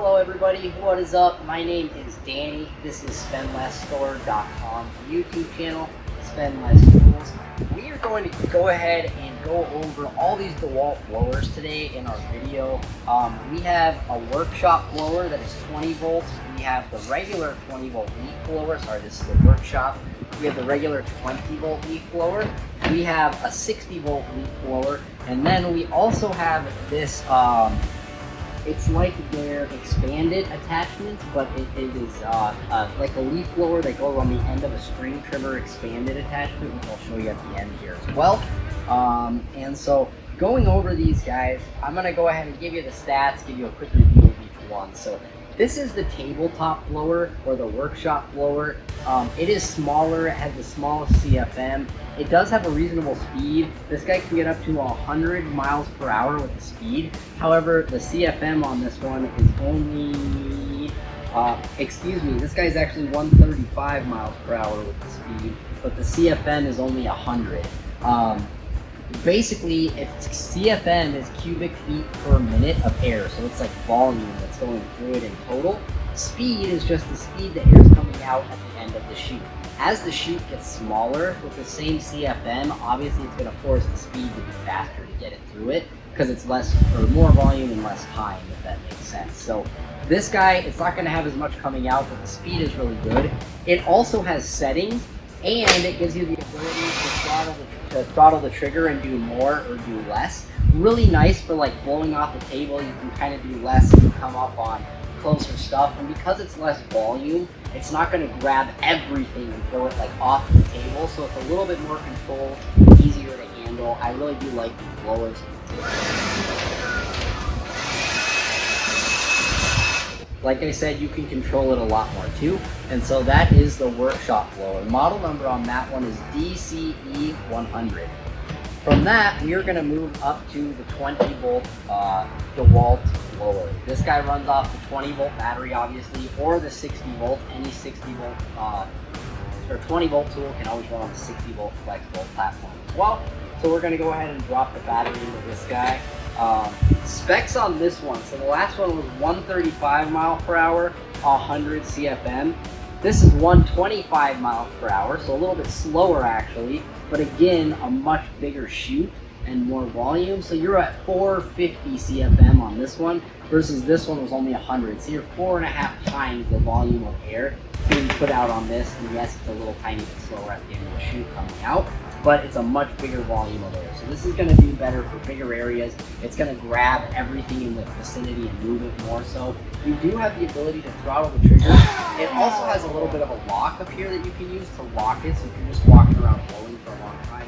Hello everybody, what is up? My name is Danny. This is SpendLessStore.com YouTube channel, Spend Less Tools. We are going to go ahead and go over all these Dewalt blowers today in our video. We have a workshop blower that is 20 volts. We have the regular 20 volt leaf blower. Sorry, this is the workshop. We have the regular 20 volt leaf blower. We have a 60 volt leaf blower. And then we also have this it's like their expanded attachments, but it is like a leaf blower that goes on the end of a string trimmer expanded attachment, which I'll show you at the end here as well. And so going over these guys, I'm going to go ahead and give you the stats, give you a quick review of each one. So this is the tabletop blower or the workshop blower. It is smaller, it has the smallest CFM. It does have a reasonable speed. This guy can get up to 100 miles per hour with the speed. However, the CFM on this one is only, this guy's actually 135 miles per hour with the speed, but the CFM is only 100. Basically, CFM is cubic feet per minute of air, so it's like volume that's going through it in total. Speed is just the speed the air is coming out at the end of the chute. As the chute gets smaller with the same CFM, obviously it's going to force the speed to be faster to get it through it, because it's more volume and less time, if that makes sense. So this guy, it's not going to have as much coming out, but the speed is really good. It also has settings, and it gives you the ability to throttle the trigger and do more or do less. Really nice for like blowing off the table. You can kind of do less and come up on closer stuff, and because it's less volume, it's not going to grab everything and throw it like off the table, so it's a little bit more controlled, easier to handle. I really do like these blowers. Like I said, you can control it a lot more too, and so that is the workshop blower. Model number on that one is DCE100. From that, we are going to move up to the 20 volt Dewalt blower. This guy runs off the 20 volt battery, obviously, or the 60 volt. Any 60 volt or 20 volt tool can always run on the 60 volt flex volt platform as well. So we're going to go ahead and drop the battery into this guy. Specs on this one. So the last one was 135 mile per hour, 100 CFM. This is 125 miles per hour, so a little bit slower actually, but again, a much bigger chute and more volume. So you're at 450 CFM on this one versus this one was only 100. So you're 4.5 times the volume of air being put out on this. And yes, it's a little tiny bit slower at the end of the chute coming out, but it's a much bigger volume of air. So this is going to do better for bigger areas. It's going to grab everything in the vicinity and move it more so. You do have the ability to throttle the trigger. It also has a little bit of a lock up here that you can use to lock it, so if you're just walking around blowing for a long time.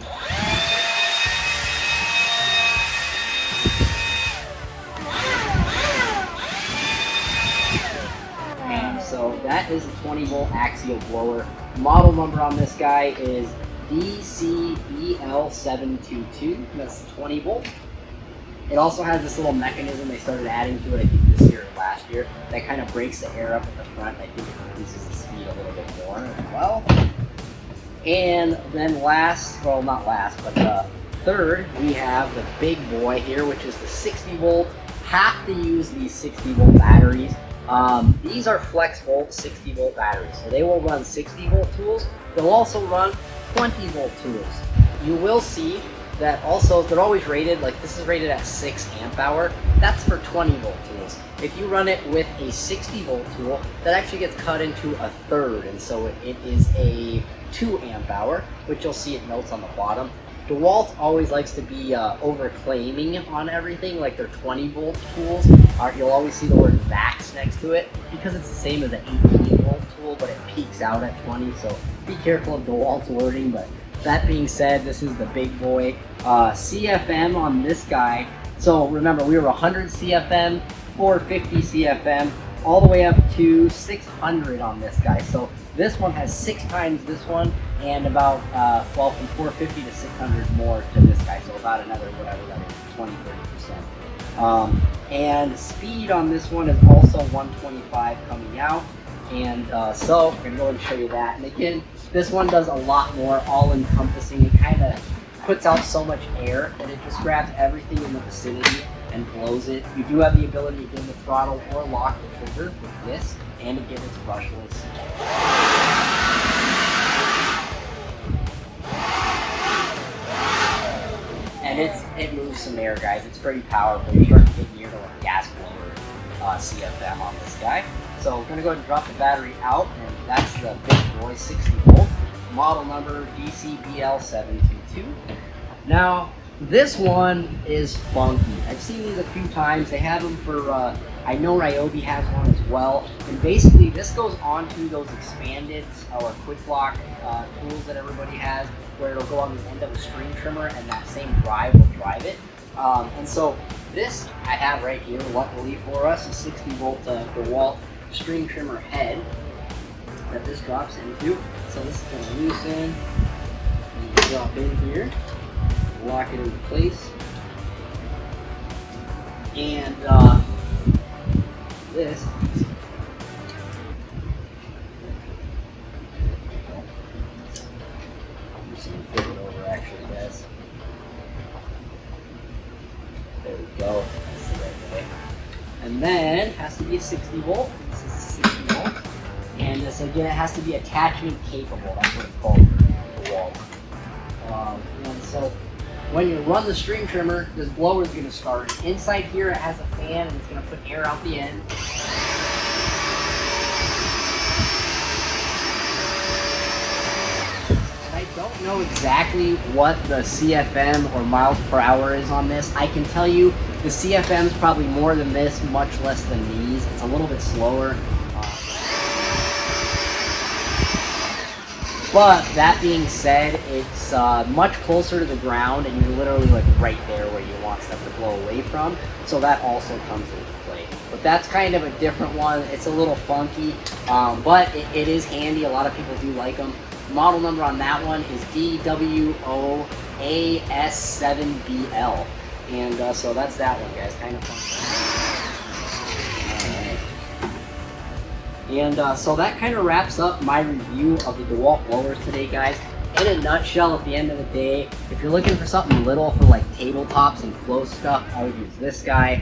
And so that is a 20 volt axial blower. Model number on this guy is DCEL722, that's 20 volt. It also has this little mechanism they started adding to it, I think this year or last year, that kind of breaks the air up at the front. I think it increases the speed a little bit more as well. And then third, we have the big boy here, which is the 60 volt. Have to use these 60 volt batteries. These are flex volt 60 volt batteries, so they will run 60 volt tools. They'll also run 20 volt tools. You will see that also they're always rated, like this is rated at 6 amp hour. That's for 20 volt tools. If you run it with a 60 volt tool, that actually gets cut into a third, and so it is a 2 amp hour, which you'll see it notes on the bottom. Dewalt always likes to be over-claiming on everything, like their 20 volt tools. You'll always see the word max next to it because it's the same as an 18 volt tool, but it peaks out at 20, so be careful of Dewalt's wording. But that being said, this is the big boy. CFM on this guy, so remember we were 100 CFM, 450 CFM, all the way up to 600 on this guy. So this one has 6 times this one, and about, from 450 to 600 more to this guy, so about another, whatever that is, 20-30%. And speed on this one is also 125 coming out, and so we're going to go and show you that. And again, this one does a lot more all-encompassing. It kind of puts out so much air that it just grabs everything in the vicinity and blows it. You do have the ability to dim the throttle or lock the trigger with this, and again, it's brushless. And it moves some air, guys. It's pretty powerful. You're starting to get near to like gas blower CFM on this guy. So we're gonna go ahead and drop the battery out, and that's the big boy 60 volt, model number DCBL722. Now, this one is funky. I've seen these a few times. They have them for, I know Ryobi has one as well. And basically, this goes onto those expanded or quick lock tools that everybody has, where it'll go on the end of a string trimmer, and that same drive will drive it. And so this I have right here, luckily for us, a 60 volt Dewalt string trimmer head that this drops into. So this is going to loosen and drop in here, lock it into place, and this flip it over actually, guys. There we go. That's the right way. And then has to be a 60 volt. This is a 60 volt. And this again, it has to be attachment capable. That's what it's called for the wall. And so when you run the string trimmer, this blower is going to start. Inside here, it has a fan, and it's going to put air out the end. I don't know exactly what the CFM or miles per hour is on this. I can tell you the CFM is probably more than this, much less than these. It's a little bit slower. But that being said, it's much closer to the ground, and you're literally like right there where you want stuff to blow away from. So that also comes into play. But that's kind of a different one. It's a little funky, but it is handy. A lot of people do like them. Model number on that one is DWOAS7BL. And so that's that one, guys. Kind of fun. And so that kind of wraps up my review of the Dewalt blowers today, guys. In a nutshell, at the end of the day, if you're looking for something little for like tabletops and flow stuff, I would use this guy.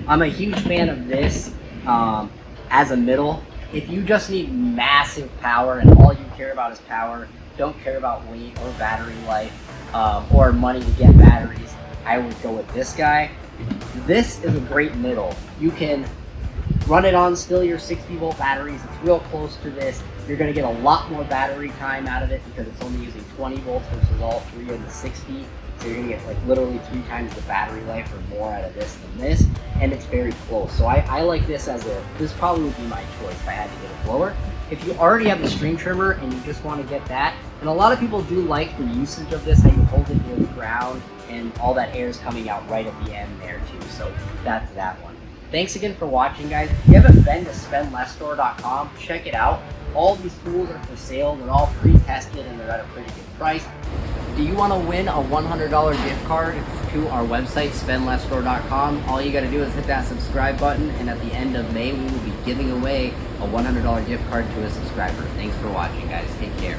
I'm a huge fan of this as a middle. If you just need massive power and all you care about is power, don't care about weight or battery life or money to get batteries, I would go with this guy. This is a great middle. You can run it on still your 60 volt batteries. It's real close to this. You're going to get a lot more battery time out of it because it's only using 20 volts versus all three of the 60. So you're going to get like literally 3 times the battery life or more out of this than this. And it's very close. So I like this as this probably would be my choice if I had to get a blower. If you already have the string trimmer and you just want to get that, and a lot of people do like the usage of this, how you hold it near the ground and all that air is coming out right at the end there too. So that's that one. Thanks again for watching, guys. If you haven't been to spendlessstore.com, check it out. All these tools are for sale. They're all pre-tested and they're at a pretty good price. Do you want to win a $100 gift card to our website, spendlessstore.com? All you got to do is hit that subscribe button, and at the end of May, we will be giving away a $100 gift card to a subscriber. Thanks for watching, guys. Take care.